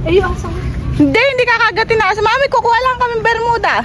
Eh, yung asang. Hindi kakagatin na. Sa mami, kukuha lang kami bermuda.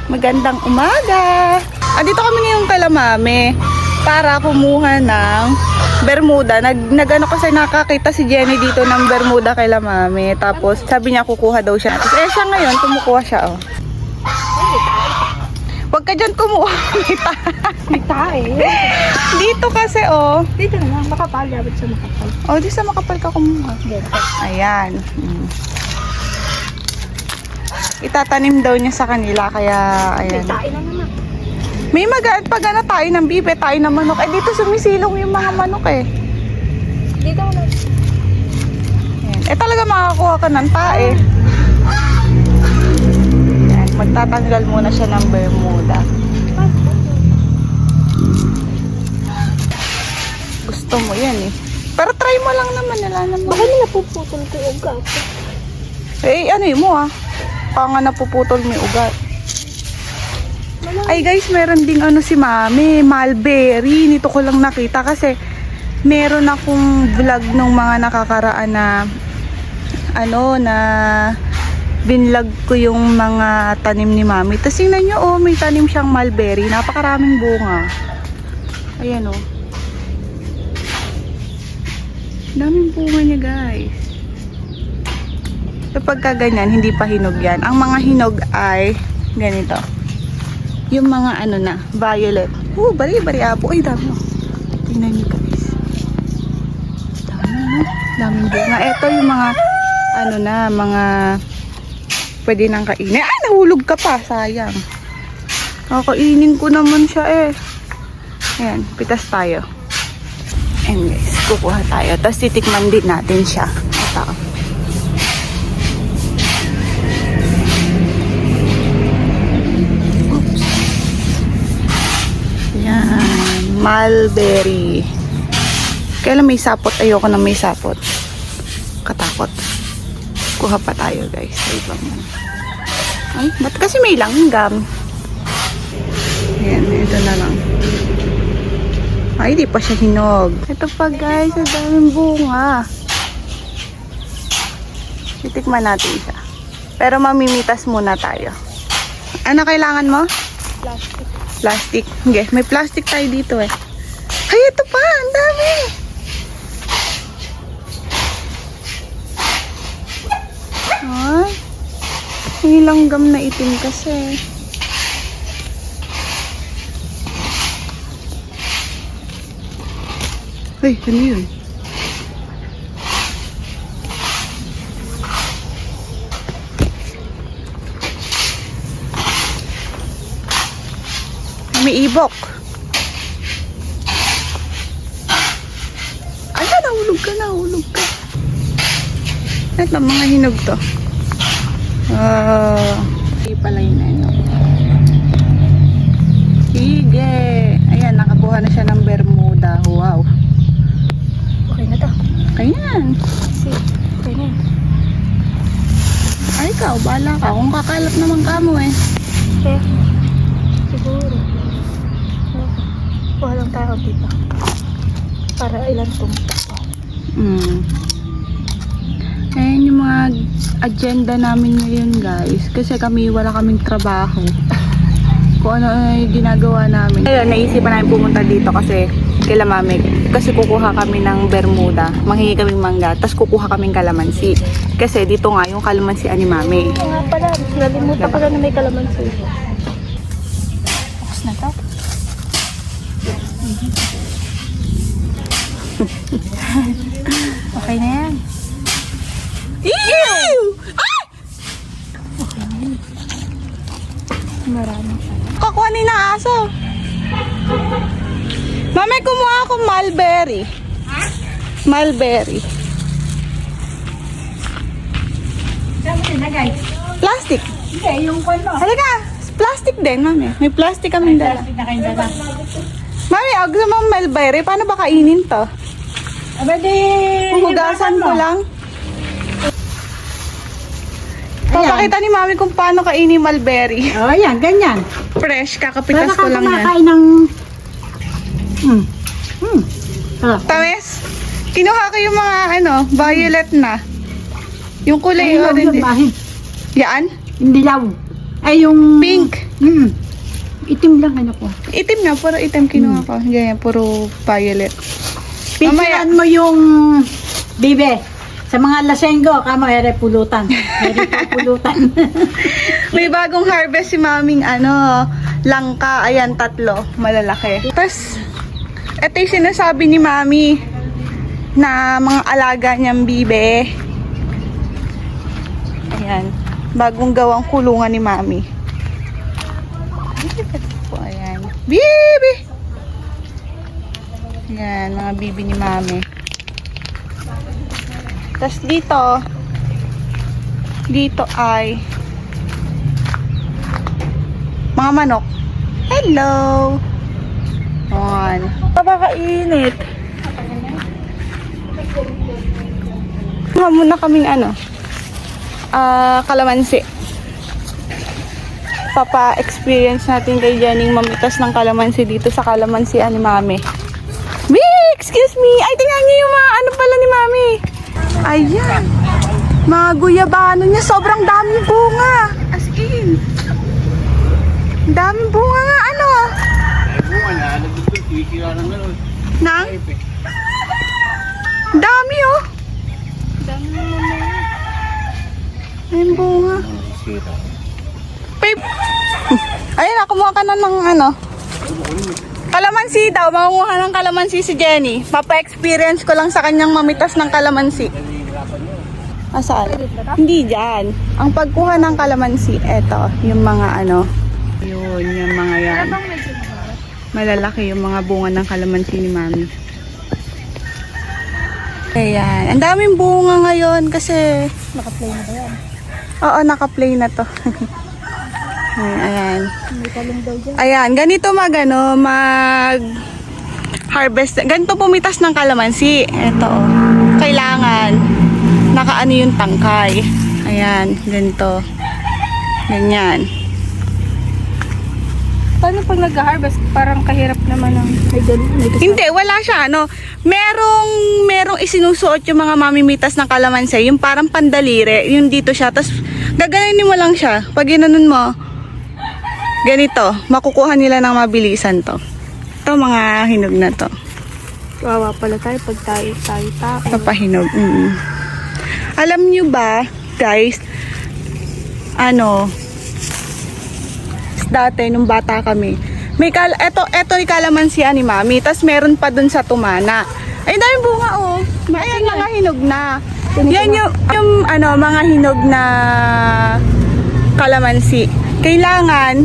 Magandang umaga. Andito kami ngayong Kalamame para kumuha ng bermuda. Nag-ano kasi nakakita si Jenny dito ng bermuda kay Lamame. Tapos sabi niya kukuha daw siya. Tapos siya ngayon, kumukuha siya oh. Huwag ka dyan kumuha. May tae. Dito kasi oh. Dito na lang, makapal. Dapat sa makapal. Oh, di sa makapal ka kumuha. Dito. Ayan. Itatanim daw niya sa kanila kaya ayan. May tae na naman. May magaan pag ano tayo ng bibe, tayo ng manok. Eh dito sumisilong yung mga manok eh. Dito na. Ayan. Eh talaga makakuha ka ng tae. Ayan. Magtatanggal muna siya ng bermuda. Gusto mo yan eh. Pero try mo lang naman, wala naman. Baka nila puputol ko yung gato. Eh ano yun mo ah. Baka nga napuputol mo yung ugat. Ay guys, meron ding ano si Mami, mulberry. Nito ko lang nakita kasi meron akong vlog nung mga nakakaraan na ano na binlog ko yung mga tanim ni Mami. Tapos tingnan nyo, oh, may tanim siyang mulberry. Napakaraming bunga. Ayan oh. Daming bunga niya guys. Kapag ganyan, hindi pa hinog yan. Ang mga hinog ay ganito. Yung mga ano na, violet. Bari-bari apo. Ay, dami. Tingnan nyo guys. Dami, no? Daming bunga. Ito yung mga, ano na, mga pwede nang kainin. Ah, nahulog ka pa. Sayang. Kakainin ko naman siya eh. Ayan, pitas tayo. And guys, kukuha tayo. Tapos titikman din natin siya. Ito. Mulberry. Kailan may sapot? Ayoko na may sapot. Katakot. Kuha pa tayo guys. Wait lang yan. Ay, ba't kasi may langgam? Ayan, ito na lang. Ay, di pa siya hinog. Ito pa guys, ang daming bunga. Titikman natin siya. Pero mamimitas muna tayo. Ano kailangan mo? Plastic. Plastic. Okay, may plastic tayo dito eh. Ay, ito pa! Ang dami! Ay, may langgam na itim kasi. Ay, ano yun? May ibok. Ay, nahulog ka. Ito, mga hinog to. Hindi pala yun ano. Sige. Ayan, nakakuha na siya ng bermuda. Wow. Okay na to. Ayan. Okay na. Ay, ikaw, bala ka. Kung kakalap naman ka mo eh. Okay. Siguro. Kuha lang tayo dito. Para ilang tumpak. Ayan yung mga agenda namin ngayon guys. Kasi kami wala kaming trabaho. Kung ano ay ginagawa namin. Ayun, naisipan namin pumunta dito kasi kila Mami. Kasi kukuha kami ng bermuda. Manghingi kaming mangga. Tapos kukuha kaming kalamansi. Kasi dito nga yung kalamansi ani Mami. Oo nga pala. Nalimutan ko na may kalamansi. Tapos na to. Okay na yan. Ew! Ah! Okay na yan. Marami. Kakuha ni na aso. Mami, kumuha akong mulberry. Mulberry. Saan na guys? Plastic. Hindi, yung kwento. Halika. Plastic din, Mami. May plastic kami dala. Na kayo dala. Mami, gusto mo mulberry? Paano ba kainin to? Aba di... Hugasan ko lang. Papakita ni Mami kung paano kainin mulberry. Oh, yan, ganyan. Fresh, kakapitas Para ko lang yan. kumakain ng... Tamis, kinuha ko yung mga violet na. Yung kulay orange. Yan? Hindi law. Ay, yung... Pink. Itim lang ano ko. Itim na, puro itim kinuha ko. Ganyan, puro violet. Picturean mo yung... Bibe, sa mga lasenggo, kamo, ere pulutan. Ere pulutan. May bagong harvest si Maming langka. Ayan, 3. Malalaki. Tapos, ito yung sinasabi ni Mami na mga alaga niyang bibe. Ayan. Bagong gawang kulungan ni Mami. Ayan. Bibi! Ayan, mga bibi ni Mami. Tapos dito ay mga manok. Hello! Ayan. Napakainit. Kuha muna kaming kalamansi. Papa-experience natin kay Janing mamitas ng kalamansi dito sa kalamansi ni Mami. Excuse me! Ay, tingnan niyo yung mga pala ni Mami. Ayan. Mga guyabano niya. Sobrang daming bunga. As in. Daming bunga nga. Bunga na, nagdugtog, kinikira ng gano'n. Nang? Dami Ayun bunga. Babe. Ayun, kumuha ka na ng kalamansi daw. Mangunguha ng kalamansi si Jenny. Papa-experience ko lang sa kanyang mamitas ng kalamansi. Saan? Hindi dyan. Ang pagkuha ng kalamansi, eto, yung mga yun, yung mga yan. Malalaki yung mga bunga ng kalamansi ni Mami. Ayan. Ang daming bunga ngayon kasi... Naka-play na ba yan? Oo, naka-play na to. Ayan. May talong daw dyan. Ayan, ganito mag harvest. Ganito pumitas ng kalamansi. Ito, kailangan nakaano yung tangkay. Ayan, ganito. Ganyan. Paano pag nag-harvest? Parang kahirap naman ang... Hindi, wala siya. Merong isinusuot yung mga mamimitas ng kalamansi. Yung parang pandalire. Yung dito siya. Tapos, gaganin mo lang siya. Pag ginanon mo, ganito. Makukuha nila ng mabilisan to. Ito, mga hinog na to. Kawawa pala tayo pag tayo tao. Papahinog. Alam nyo ba, guys, dati nung bata kami, eto yung kalamansi ni Mami, tas meron pa dun sa tumana. Ay, dahil bunga Ayan, mga hinog na. Yan yung mga hinog na kalamansi. Kailangan,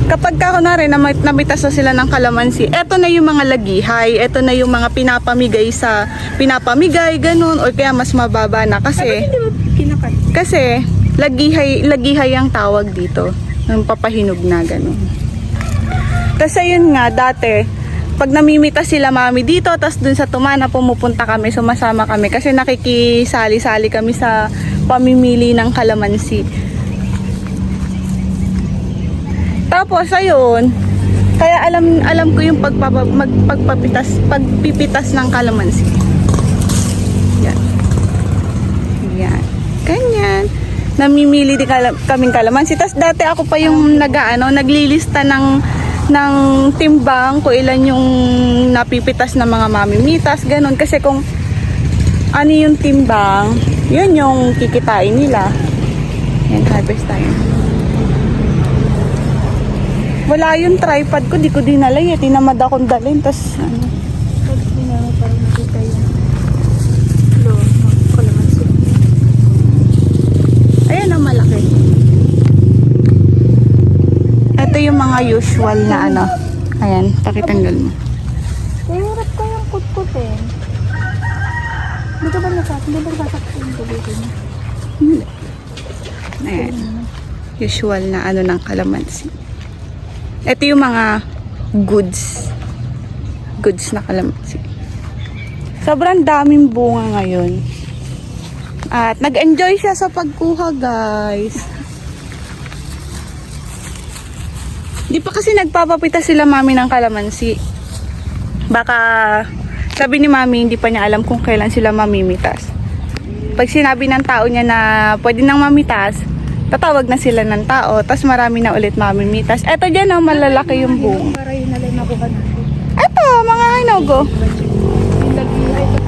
kapag kunwari namitas na sila ng kalamansi, eto na yung mga lagihay, eto na yung mga pinapamigay, ganun, o kaya mas mababa na kasi, lagihay ang tawag dito. Yung papahinog na gano'n. Tapos ayun nga, dati, pag namimita sila Mami dito, tapos dun sa tumana pumupunta kami, sumasama kami, kasi nakikisali-sali kami sa pamimili ng kalamansi. Tapos ayun, kaya alam ko yung pagpipitas ng kalamansi. Yan. Yan. Ganyan. Namimili din kaming kalamansi. Tapos dati ako pa yung naglilista ng timbang kung ilan yung napipitas ng mga mamimitas, ganun. Kasi kung ano yung timbang, yun yung kikitain nila. Yan, harvest tayo. Wala yung tripod ko, di ko dinala eh. Tinamad akong dalhin. Tapos Hindi na parang nakita yung kalamansi. ayan ang malaki. Ito yung mga usual na Ayan, pakitanggal mo. Hirap ko yung kutkutin. Hindi ka ba nasasakit yung tubitin? Hindi. Ayan. Usual na ng kalamansi. Ito yung mga goods. Goods na kalamansi. Sobrang daming bunga ngayon. At nag-enjoy siya sa pagkuha, guys. Di pa kasi nagpapapita sila mami ng kalamansi. Baka sabi ni mami, hindi pa niya alam kung kailan sila mamimitas. Pag sinabi ng tao niya na pwede nang mamitas, tatawag na sila ng tao, tapos marami na ulit mamimitas. Eto dyan, oh, malalaki yung buong. Para yun na lang nakuha natin. Eto, mga hinog, oh.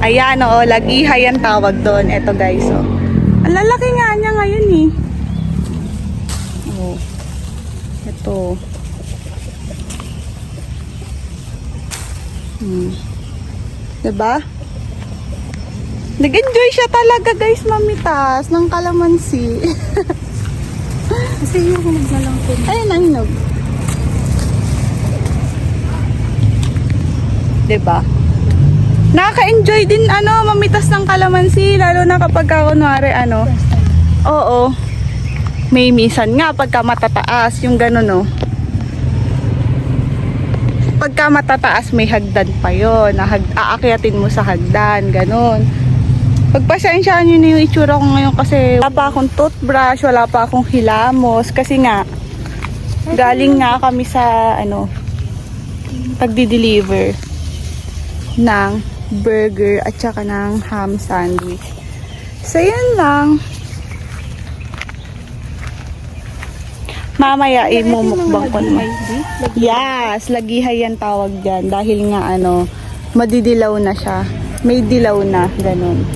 Ayan, oh, lagihay ang tawag doon. Eto, guys, oh. Ang lalaki nga niya ngayon, eh. Oh. Eto. Diba? Nag-enjoy siya talaga, guys, mamitas ng kalamansi. Kasi yung hinog na lang po. Ayun ang hinog. Diba? Nakaka-enjoy din, mamitas ng kalamansi, lalo na kapag kunwari, oo, may misan nga, pagka matataas, yung gano'n, pagka matataas, may hagdan pa yun, aakyatin mo sa hagdan, gano'n. Pagpasensyaan nyo na yung itsura ko ngayon kasi wala pa akong toothbrush, wala pa akong hilamos, kasi nga, galing nga kami sa, pagdi-deliver ng burger at saka ng ham sandwich. So, yun lang. Mamaya, imumukbang ko naman. Yes, lagihay yan tawag dyan. Dahil nga, madidilaw na siya. May dilaw na, ganun.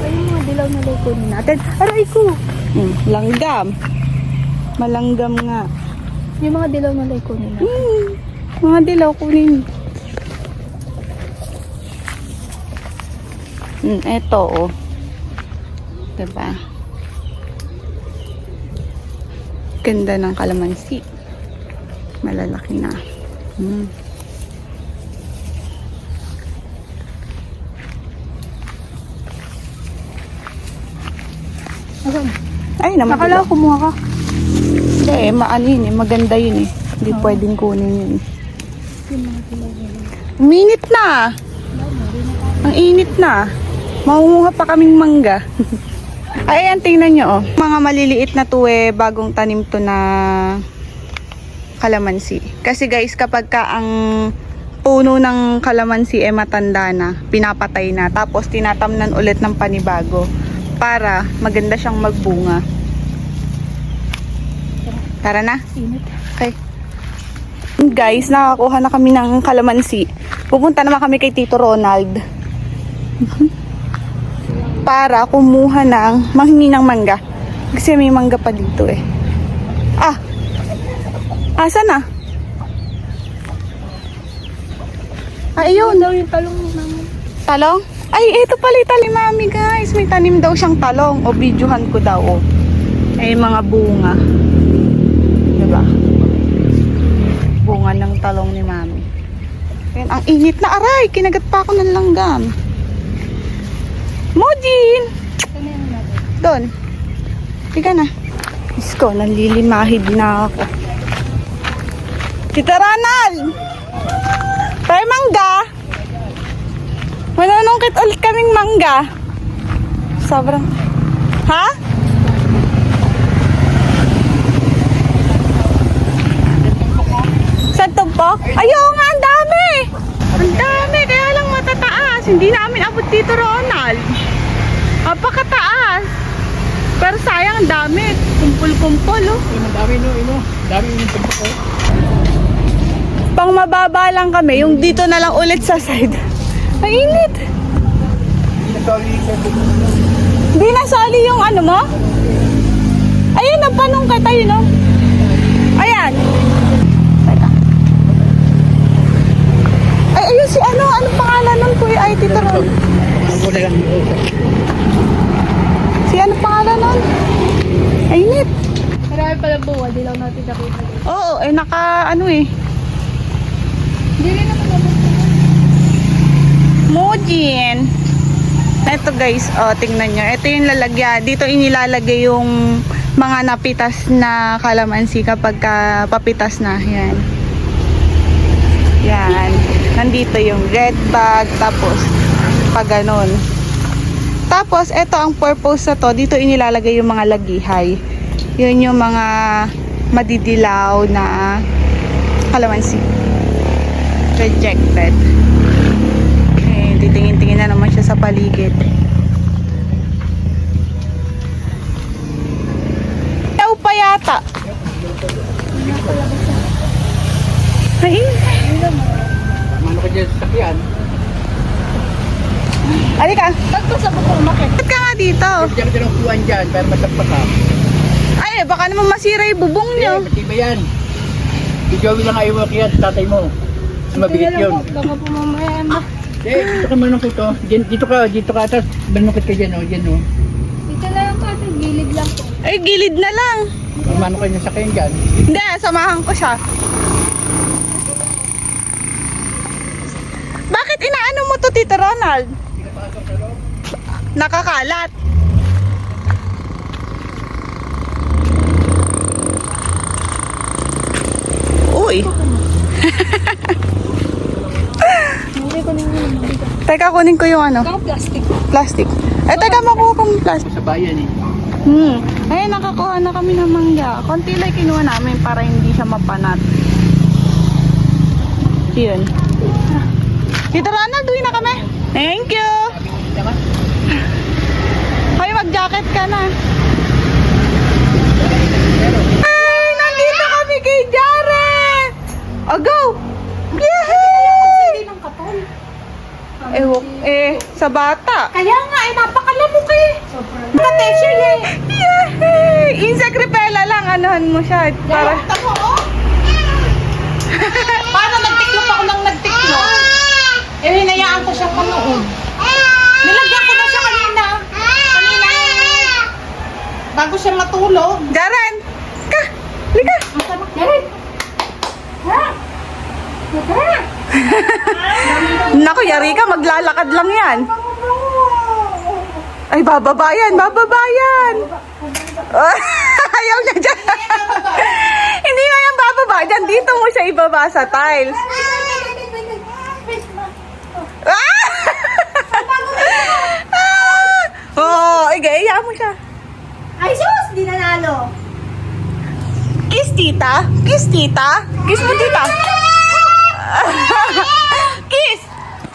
Ay, yung mga dilaw na lang kunin natin. Aray ko! Langgam. Malanggam nga. Yung mga dilaw na lang kunin natin. Mga dilaw kunin. Eto, oh. Diba? Ganda ng kalamansi. Malalaki na. Ay, naman. Nakala ko kumuha ka. Hindi, maano yun eh. Maganda yun eh. Hindi pwedeng kunin yun. Yung mga dilaw na lang. Uminit na. Ang init na. Mamunga pa kaming mangga. Ay, ayan, tingnan nyo, oh. Mga maliliit na to eh, bagong tanim to na kalamansi. Kasi guys, kapag ka ang puno ng kalamansi eh matanda na, pinapatay na, tapos tinatamnan ulit ng panibago para maganda siyang magbunga. Tara na. Init. Okay. Guys, nakakuha na kami ng kalamansi. Pupunta naman kami kay Tito Ronald para kumuha ng manghingi ng mangga. Kasi may mangga pa dito eh. Asa na? Ayun. Daw yung talong naman. Talong? Ay, ito pala yung talim mami, guys. May tanim daw siyang talong. O, videohan ko daw, o. Ay, mga bunga. Diba? Bunga ng talong ni mami. Ayun, ang init na aray. Kinagat pa ako ng langgam. Mojin! Saan na yung natin? Doon. Tiga na. Isko, nanlilimahid na ako. Tita Ronald! Tayo mangga! Mananungkit ulit kaming mangga. Sobrang... Ha? Sa tumpok? Ayaw nga, ang dami! Ang dami, kaya lang matataas. Hindi namin abot Tito Ronald. Apakataas. Pero sayang, ang dami. Kumpul-kumpul, oh. Ang dami dami yung tumpok ko. Pang mababa lang kami, yung dito na lang ulit sa side. Mainit. Hindi nasali yung ano mo? Ayun, nagpanong ka tayo, no? Ayan. Ay, ayun si ano? Anong pangalan nun, Kuya? Ay, Tito Ron. Si ano pangalan nun? Ainit. Marami pala buwa, dilaw natin nakita. Oo, eh naka ano eh. Hindi rin naman naman. Mojin. Ito guys, oh, tingnan nyo. Ito yung lalagyan. Dito inilalagay yung mga napitas na kalamansi kapag papitas na. Yan. Yan. Nandito yung red bag. Tapos, pag ganun. Tapos, ito ang purpose na to. Dito inilalagay yung mga lagihay. Yun yung mga madidilaw na kalamansi. Rejected. Eh, titingin-tingin na naman siya sa paligid. Yaw pa yata. Ay, Mano ka dyan sa sakyan? alika. Tagpasa mo kung umakit. Bakit ka nga dito? Diyan ka ng upuan dyan para masakpa ka. Ay, baka naman masira yung bubong nyo. Matibay yan. Si Joey lang ayaw makiat, tatay mo. Mabigat yun. Baka po mamaya na. Dito ka manukit oh. Dito ka. Tapos manukit ka dyan oh. Dyan oh. Dito na lang ate, gilid lang po. Ay, gilid na lang. Mano ka niya sakyan dyan. Hindi, samahan ko siya. Bakit inaano mo to, Tito Ronald? Nakakalat. Uy. Hindi ko nang mabigat. Teka, kunin ko yung ano, Saka plastic. plastic. Ay, teka, makuha ko yung plastic. Sa bayan eh. Ay, nakakuha na kami ng mangga. Konti lang kinuha namin para hindi siya mapanat. Yun. Tito Ronald, uwi na kami. Thank you. Hoy, mag-jacket ka na. Ay, nandito kami kay Jared. Oh, go. Yay! Hindi ng katol. Sa bata. Kaya nga, napakalamok eh. Ka-texture niya eh. Yay! Insect repella lang, anuhan mo siya. Para... Tamo, oh. Paano nagtiklop ako ng nagtiklop? Eh, hinayaan ko siya panood. Nilagyan ko na siya kanina. Bago siya matulog. Jaren! Ka! Lika! Jared! Naku, yari ka, maglalakad lang yan. Ay, bababa yan, bababa yan. Ayaw niya dyan. Hindi na yan bababa dyan. Dito mo siya ibaba sa tiles. Oo, igaya mo siya. Ay sus! Di nanalo. Kiss tita? Kiss tita? Kiss mo tita? Kiss!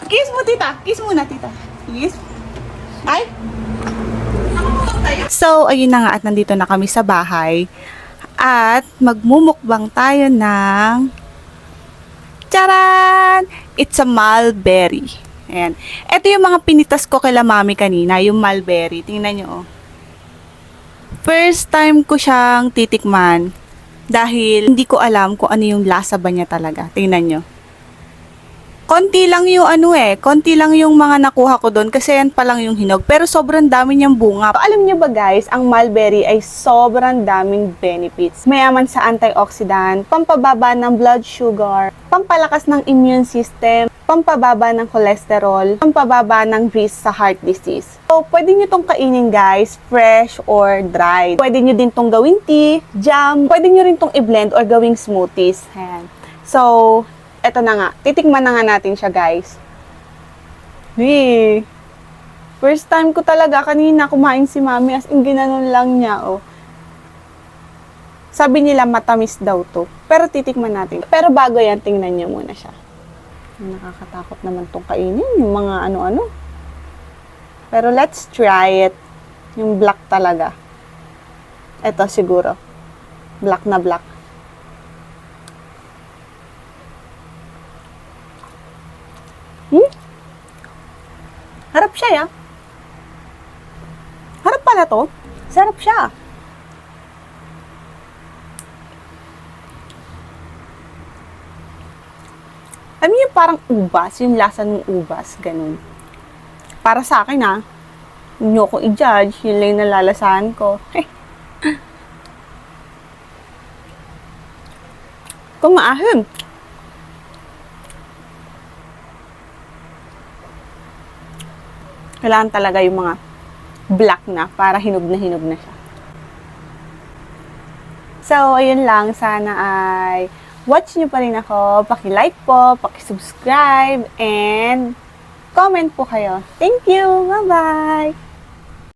Kiss mo tita? Kiss muna tita. Kiss. Ay! So, ayun na nga at nandito na kami sa bahay. At magmumukbang tayo ng charan! It's a mulberry. Ayan. Ito yung mga pinitas ko kay mami kanina, yung mulberry. Tingnan nyo, oh. First time ko siyang titikman dahil hindi ko alam kung ano yung lasa ba niya talaga. Tingnan nyo. Konti lang yung konti lang yung mga nakuha ko doon kasi yan pa lang yung hinog. Pero sobrang dami niyang bunga. Alam niyo ba guys, ang mulberry ay sobrang daming benefits. Mayaman sa antioxidant, pampababa ng blood sugar, pampalakas ng immune system, pampababa ng cholesterol, pampababa ng risk sa heart disease. So, pwede nyo tong kainin guys, fresh or dried. Pwede nyo din tong gawing tea, jam, pwede nyo rin tong i-blend or gawing smoothies. Ayan. So, eto na nga. Titikman na nga natin siya, guys. First time ko talaga kanina kumain si mami as in ginanon lang niya, oh. Sabi nila matamis daw to. Pero titikman natin. Pero bago yan, tingnan niyo muna siya. Nakakatakot naman tong kainin. Yung mga ano-ano. Pero let's try it. Yung black talaga. Eto siguro. Black na black. Harap siya, ya. Harap pala to. Sarap siya. Alam niyo parang ubas, yung lasa ng ubas, ganun. Para sa akin, ha. Huwag niyo ko i-judge, yun lang yung nalalasahan ko. Kung maahim. Kailangan talaga yung mga black na para hinog na siya. So, ayun lang. Sana ay watch nyo pa rin ako. Paki-like po, paki-subscribe, and comment po kayo. Thank you! Bye-bye!